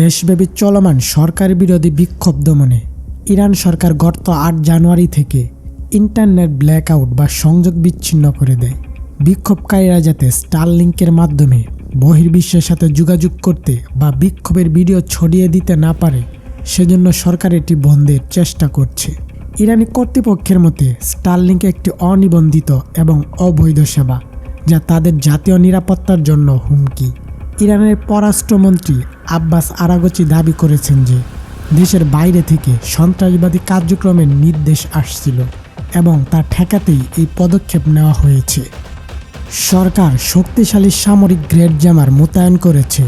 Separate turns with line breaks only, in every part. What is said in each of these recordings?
দেশব্যাপী চলমান সরকার বিরোধী বিক্ষোভ দমনে ইরান সরকার গত ৮ জানুয়ারি থেকে ইন্টারনেট ব্ল্যাকআউট বা সংযোগ বিচ্ছিন্ন করে দেয়। বিক্ষোভকারীরা যাতে স্টারলিংকের মাধ্যমে বহির্বিশ্বের সাথে যোগাযোগ করতে বা বিক্ষোভের ভিডিও ছড়িয়ে দিতে না পারে, সেজন্য সরকার এটি বন্ধের চেষ্টা করছে। ইরানি কর্তৃপক্ষের মতে স্টারলিংক একটি অনিবন্ধিত এবং অবৈধ সেবা, যা তাদের জাতীয় নিরাপত্তার জন্য হুমকি। ইরানের পররাষ্ট্রমন্ত্রী আব্বাস আরাগচি দাবি করেছেন যে দেশের বাইরে থেকে সন্ত্রাসবাদী কার্যক্রমের নির্দেশ আসছিল এবং তা ঠেকাতেই এই পদক্ষেপ নেওয়া হয়েছে। সরকার শক্তিশালী সামরিক গ্রেড জ্যামার মোতায়েন করেছে,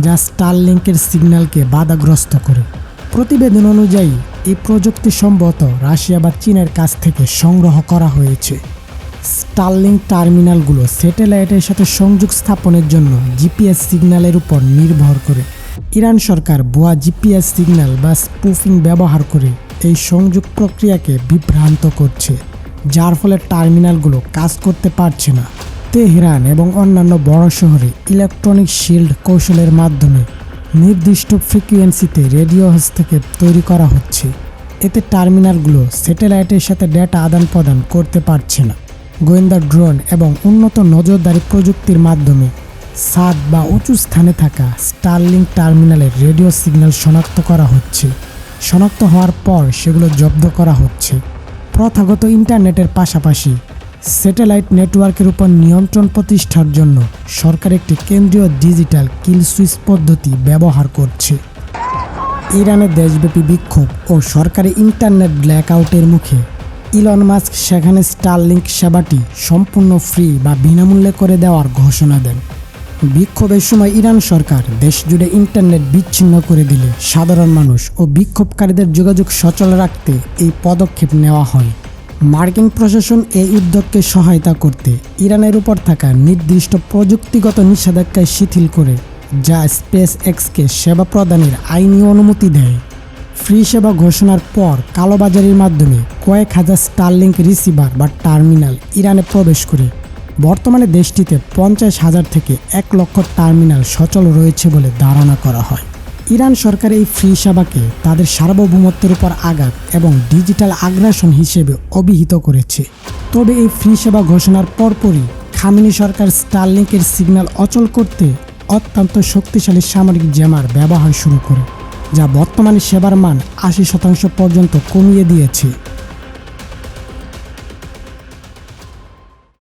যা স্টারলিংকের সিগন্যালকে বাধাগ্রস্ত করে। প্রতিবেদন অনুযায়ী এই প্রযুক্তি সম্ভবত রাশিয়া বা চীনের কাছ থেকে সংগ্রহ করা হয়েছে। স্টারলিংক টার্মিনালগুলো স্যাটেলাইটের সাথে সংযোগ স্থাপনের জন্য জিপিএস সিগন্যালের উপর নির্ভর করে। ইরান সরকার ভুয়া জিপিএস সিগন্যাল বা স্পুফিং ব্যবহার করে এই সংযোগ প্রক্রিয়াকে বিভ্রান্ত করছে, যার ফলে টার্মিনালগুলো কাজ করতে পারছে না। তেহরান এবং অন্যান্য বড় শহরে ইলেকট্রনিক শিল্ড কৌশলের মাধ্যমে নির্দিষ্ট ফ্রিকোয়েন্সিতে রেডিও হস্তক্ষেপ তৈরি করা হচ্ছে। এতে টার্মিনালগুলো স্যাটেলাইটের সাথে ডেটা আদান প্রদান করতে পারছে না। গোয়েন্দা ড্রোন এবং উন্নত নজরদারি প্রযুক্তির মাধ্যমে ছাদ বা উঁচু স্থানে থাকা স্টারলিংক টার্মিনালের রেডিও সিগন্যাল শনাক্ত করা হচ্ছে। শনাক্ত হওয়ার পর সেগুলো জব্দ করা হচ্ছে। প্রথাগত ইন্টারনেটের পাশাপাশি স্যাটেলাইট নেটওয়ার্কের উপর নিয়ন্ত্রণ প্রতিষ্ঠার জন্য সরকার একটি কেন্দ্রীয় ডিজিটাল কিল সুইচ পদ্ধতি ব্যবহার করছে। ইরানের দেশব্যাপী বিক্ষোভ ও সরকারি ইন্টারনেট ব্ল্যাকআউটের মুখে ইলন মাস্ক সেখানে স্টারলিংক সেবাটি সম্পূর্ণ ফ্রি বা বিনামূল্যে করে দেওয়ার ঘোষণা দেন। বিক্ষোভের সময় ইরান সরকার দেশজুড়ে ইন্টারনেট বিচ্ছিন্ন করে দিলে সাধারণ মানুষ ও বিক্ষোভকারীদের যোগাযোগ সচল রাখতে এই পদক্ষেপ নেওয়া হয়। মার্কিন প্রশাসন এই উদ্যোগকে সহায়তা করতে ইরানের উপর থাকা নির্দিষ্ট প্রযুক্তিগত নিষেধাজ্ঞায় শিথিল করে, যা স্পেস এক্সকে সেবা প্রদানের আইনি অনুমতি দেয়। ফ্রি সেবা ঘোষণার পর কালোবাজারির মাধ্যমে কয়েক হাজার স্টারলিংক রিসিভার বা টার্মিনাল ইরানে প্রবেশ করে। বর্তমানে দেশটিতে 50,000 থেকে 1 লক্ষ টার্মিনাল সচল রয়েছে বলে ধারণা করা হয়। ইরান সরকার এই ফ্রি সেবাকে তাদের সার্বভৌমত্বের উপর আঘাত এবং ডিজিটাল আগ্রাসন হিসেবে অভিহিত করেছে। তবে এই ফ্রি সেবা ঘোষণার পরপরই খামেনি সরকার স্টারলিংকের সিগন্যাল অচল করতে অত্যন্ত শক্তিশালী সামরিক জ্যামার ব্যবহার শুরু করে, যা বর্তমানে সেবার মান 80% পর্যন্ত কমিয়ে দিয়েছে।